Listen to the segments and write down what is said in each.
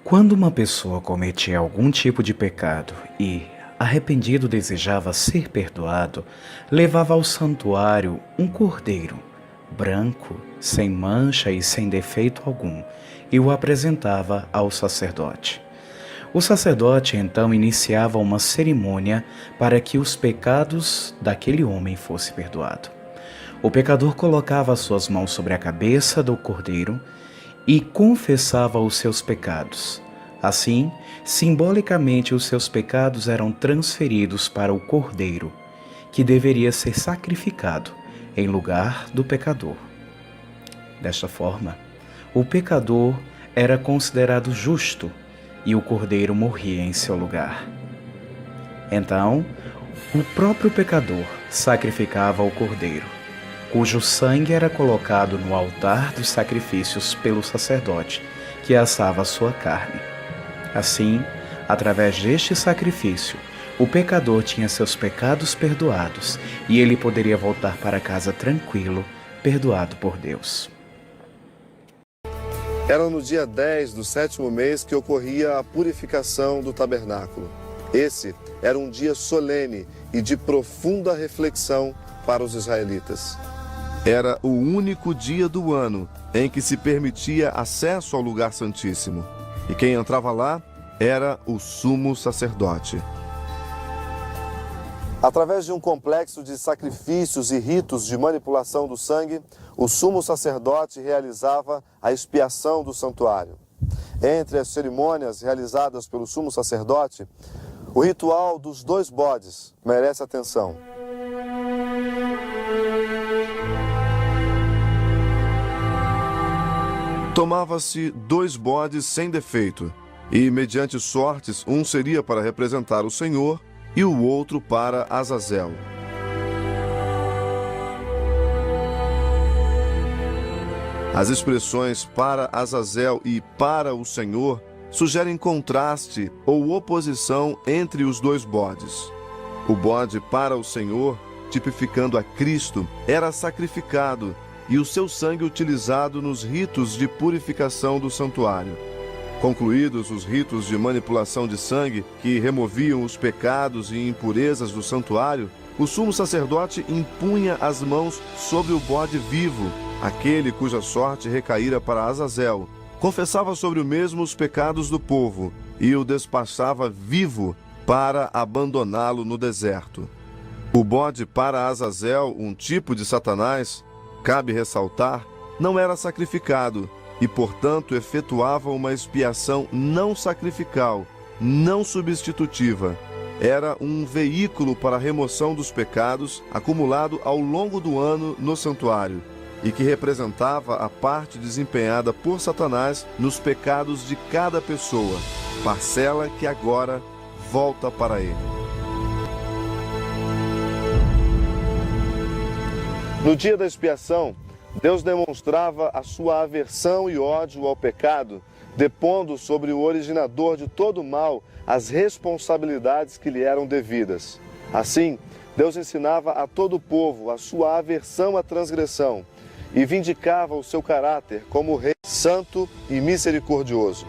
Quando uma pessoa cometia algum tipo de pecado e, arrependido, desejava ser perdoado, levava ao santuário um cordeiro, branco, sem mancha e sem defeito algum, e o apresentava ao sacerdote. O sacerdote então iniciava uma cerimônia para que os pecados daquele homem fossem perdoados. O pecador colocava as suas mãos sobre a cabeça do cordeiro e confessava os seus pecados. Assim, simbolicamente, os seus pecados eram transferidos para o cordeiro, que deveria ser sacrificado em lugar do pecador. Desta forma, o pecador era considerado justo e o cordeiro morria em seu lugar. Então, o próprio pecador sacrificava o cordeiro, cujo sangue era colocado no altar dos sacrifícios pelo sacerdote, que assava a sua carne. Assim, através deste sacrifício, o pecador tinha seus pecados perdoados e ele poderia voltar para casa tranquilo, perdoado por Deus. Era no dia 10 do 7º mês que ocorria a purificação do tabernáculo. Esse era um dia solene e de profunda reflexão para os israelitas. Era o único dia do ano em que se permitia acesso ao lugar santíssimo. E quem entrava lá era o sumo sacerdote. Através de um complexo de sacrifícios e ritos de manipulação do sangue, o sumo sacerdote realizava a expiação do santuário. Entre as cerimônias realizadas pelo sumo sacerdote, o ritual dos 2 bodes merece atenção. Tomava-se 2 bodes sem defeito, e mediante sortes, um seria para representar o Senhor e o outro para Azazel. As expressões para Azazel e para o Senhor sugerem contraste ou oposição entre os 2 bodes. O bode para o Senhor, tipificando a Cristo, era sacrificado e o seu sangue utilizado nos ritos de purificação do santuário. Concluídos os ritos de manipulação de sangue que removiam os pecados e impurezas do santuário, o sumo sacerdote impunha as mãos sobre o bode vivo, aquele cuja sorte recaíra para Azazel, confessava sobre o mesmo os pecados do povo e o despachava vivo para abandoná-lo no deserto. O bode para Azazel, um tipo de Satanás, cabe ressaltar, não era sacrificado e, portanto, efetuava uma expiação não sacrificial, não substitutiva. Era um veículo para a remoção dos pecados acumulado ao longo do ano no santuário e que representava a parte desempenhada por Satanás nos pecados de cada pessoa, parcela que agora volta para ele. No dia da expiação, Deus demonstrava a sua aversão e ódio ao pecado, depondo sobre o originador de todo o mal as responsabilidades que lhe eram devidas. Assim, Deus ensinava a todo o povo a sua aversão à transgressão e vindicava o seu caráter como Rei santo e misericordioso.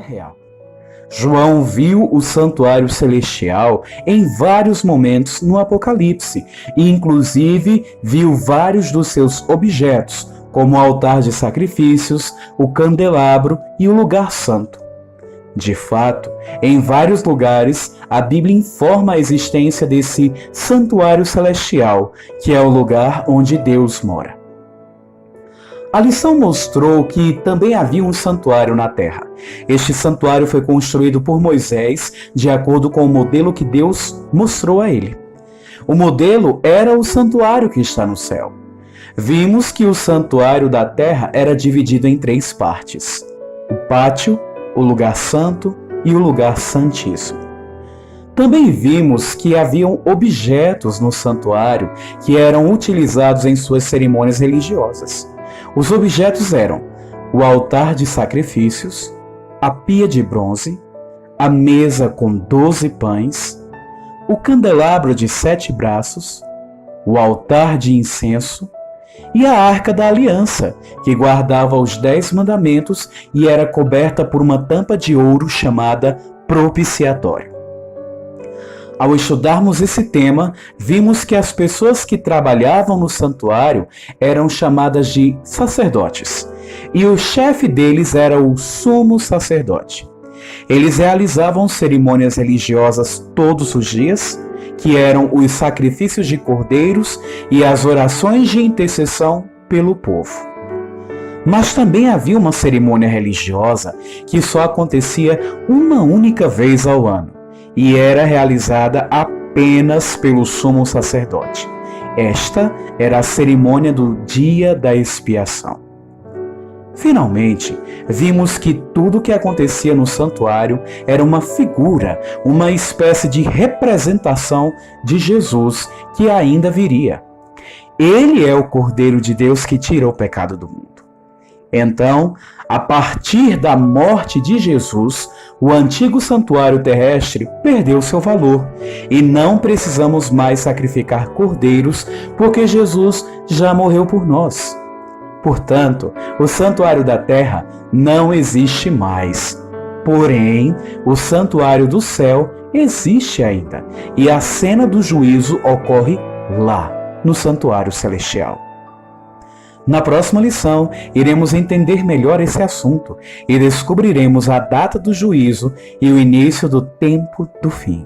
real. João viu o santuário celestial em vários momentos no Apocalipse e, inclusive, viu vários dos seus objetos, como o altar de sacrifícios, o candelabro e o lugar santo. De fato, em vários lugares, a Bíblia informa a existência desse santuário celestial, que é o lugar onde Deus mora. A lição mostrou que também havia um santuário na terra. Este santuário foi construído por Moisés de acordo com o modelo que Deus mostrou a ele. O modelo era o santuário que está no céu. Vimos que o santuário da terra era dividido em 3 partes: o pátio, o lugar santo e o lugar santíssimo. Também vimos que haviam objetos no santuário que eram utilizados em suas cerimônias religiosas. Os objetos eram o altar de sacrifícios, a pia de bronze, a mesa com 12 pães, o candelabro de 7 braços, o altar de incenso e a arca da aliança, que guardava os 10 mandamentos e era coberta por uma tampa de ouro chamada propiciatório. Ao estudarmos esse tema, vimos que as pessoas que trabalhavam no santuário eram chamadas de sacerdotes, e o chefe deles era o sumo sacerdote. Eles realizavam cerimônias religiosas todos os dias, que eram os sacrifícios de cordeiros e as orações de intercessão pelo povo. Mas também havia uma cerimônia religiosa que só acontecia uma única vez ao ano, e era realizada apenas pelo sumo sacerdote. Esta era a cerimônia do dia da expiação. Finalmente, vimos que tudo o que acontecia no santuário era uma figura, uma espécie de representação de Jesus que ainda viria. Ele é o Cordeiro de Deus que tira o pecado do mundo. Então, a partir da morte de Jesus, o antigo santuário terrestre perdeu seu valor e não precisamos mais sacrificar cordeiros porque Jesus já morreu por nós. Portanto, o santuário da terra não existe mais. Porém, o santuário do céu existe ainda e a cena do juízo ocorre lá, no santuário celestial. Na próxima lição, iremos entender melhor esse assunto e descobriremos a data do juízo e o início do tempo do fim.